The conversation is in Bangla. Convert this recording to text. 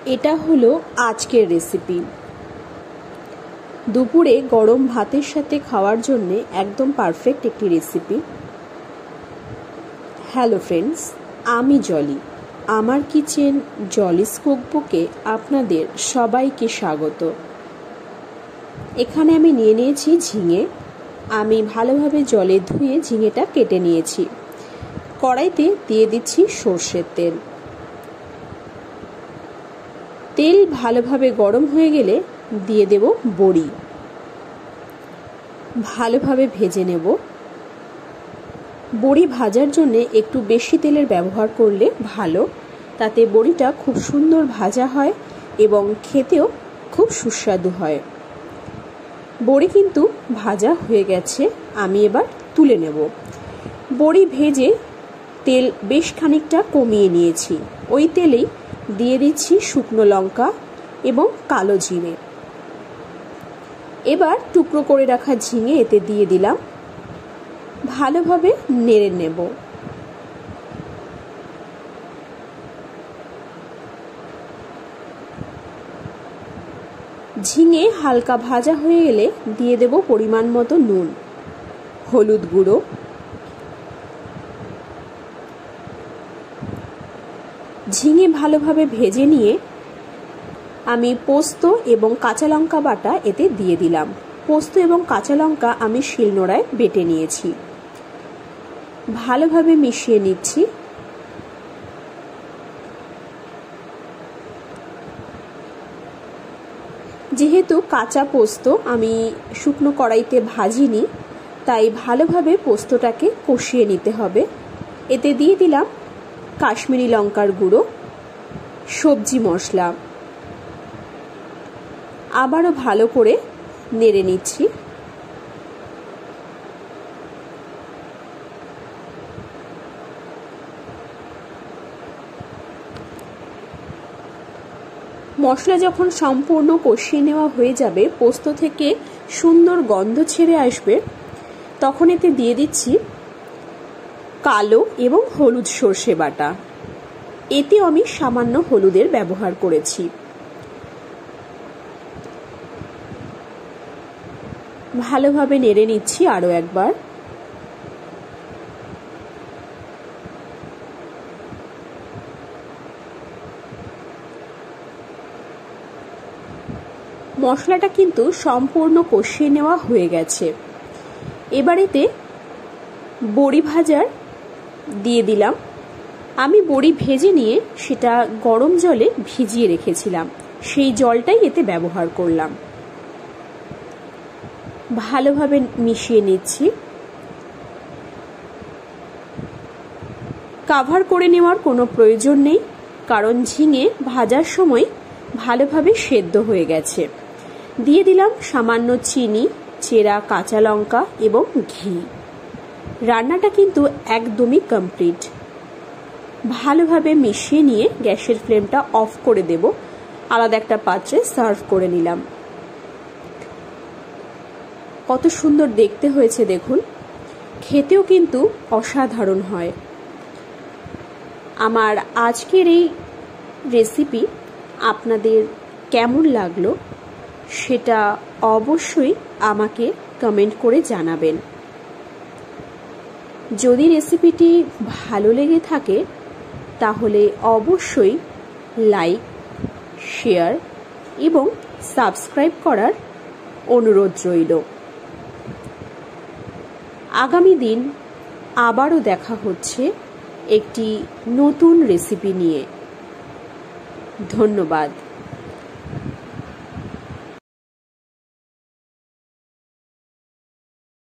এটা হলো আজকের রেসিপি। দুপুরে গরম ভাতের সাথে খাওয়ার জন্য একদম পারফেক্ট একটি রেসিপি। হ্যালো ফ্রেন্ডস, আমি জলি। আমার কিচেন জলিস কুকবুকে আপনাদের সবাইকে স্বাগত। এখানে আমি নিয়ে নিয়েছি ঝিঙে। আমি ভালোভাবে জলে ধুয়ে ঝিঙেটা কেটে নিয়েছি। কড়াইতে দিয়ে দিচ্ছি সর্ষের তেল। তেল ভালোভাবে গরম হয়ে গেলে দিয়ে দেব বড়ি। ভালোভাবে ভেজে নেব। বড়ি ভাজার জন্য একটু বেশি তেলের ব্যবহার করলে ভালো, তাতে বড়িটা খুব সুন্দর ভাজা হয় এবং খেতেও খুব সুস্বাদু হয়। বড়ি কিন্তু ভাজা হয়ে গেছে, আমি এবার তুলে নেব। বড়ি ভেজে তেল বেশ খানিকটা কমিয়ে নিয়েছি। ওই তেলেই দিয়ে দিচ্ছি শুকনো লঙ্কা এবং কালো জিরে। এবার টুকরো করে রাখা ঝিঙে এতে দিয়ে দিলাম। ভালোভাবে নেড়ে নেব। ঝিঙে হালকা ভাজা হয়ে গেলে দিয়ে দেব পরিমাণ মতো নুন, হলুদ গুঁড়ো, ঝিঙে ভালোভাবে ভেজে নিয়ে আমি পোস্ত এবং কাঁচা লঙ্কা বাটা এতে দিয়ে দিলাম। পোস্ত এবং কাঁচা লঙ্কা আমি শিলনোড়ায় বেটে নিয়েছি। ভালোভাবে মিশিয়ে নিচ্ছি। যেহেতু কাঁচা পোস্ত আমি শুকনো কড়াইতে ভাজিনি, তাই ভালোভাবে পোস্তটাকে কষিয়ে নিতে হবে। এতে দিয়ে দিলাম কাশ্মীরি লঙ্কার গুঁড়ো, সবজি মশলা। আবারও ভালো করে নেড়ে নিচ্ছি। মশলা যখন সম্পূর্ণ কষিয়ে নেওয়া হয়ে যাবে, পোস্ত থেকে সুন্দর গন্ধ ছেড়ে আসবে, তখন এতে দিয়ে দিচ্ছি কালো এবং হলুদ সর্ষে বাটা। এতে আমি সামান্য হলুদের ব্যবহার করেছি। ভালোভাবে নেড়ে নিচ্ছি আরও একবার। মশলাটা কিন্তু সম্পূর্ণ কষিয়ে নেওয়া হয়ে গেছে। এবার এতে বড়ি ভাজার দিয়ে দিলাম। আমি বড়ি ভেজে নিয়ে সেটা গরম জলে ভিজিয়ে রেখেছিলাম, সেই জলটাই এতে ব্যবহার করলাম। ভালোভাবে মিশিয়ে নিচ্ছি। কাভার করে নেওয়ার কোনো প্রয়োজন নেই, কারণ ঝিঙে ভাজার সময় ভালোভাবে সেদ্ধ হয়ে গেছে। দিয়ে দিলাম সামান্য চিনি, চেরা কাঁচা লঙ্কা এবং ঘি। রান্নাটা কিন্তু একদমই কমপ্লিট। ভালোভাবে মিশিয়ে নিয়ে গ্যাসের ফ্লেমটা অফ করে দেব। আলাদা একটা পাত্রে সার্ভ করে নিলাম। কত সুন্দর দেখতে হয়েছে দেখুন, খেতেও কিন্তু অসাধারণ হয়। আমার আজকের এই রেসিপি আপনাদের কেমন লাগলো সেটা অবশ্যই আমাকে কমেন্ট করে জানাবেন। যদি রেসিপিটি ভালো লেগে থাকে তাহলে অবশ্যই লাইক, শেয়ার এবং সাবস্ক্রাইব করার অনুরোধ রইল। আগামী দিন আবারও দেখা হচ্ছে একটি নতুন রেসিপি নিয়ে। ধন্যবাদ।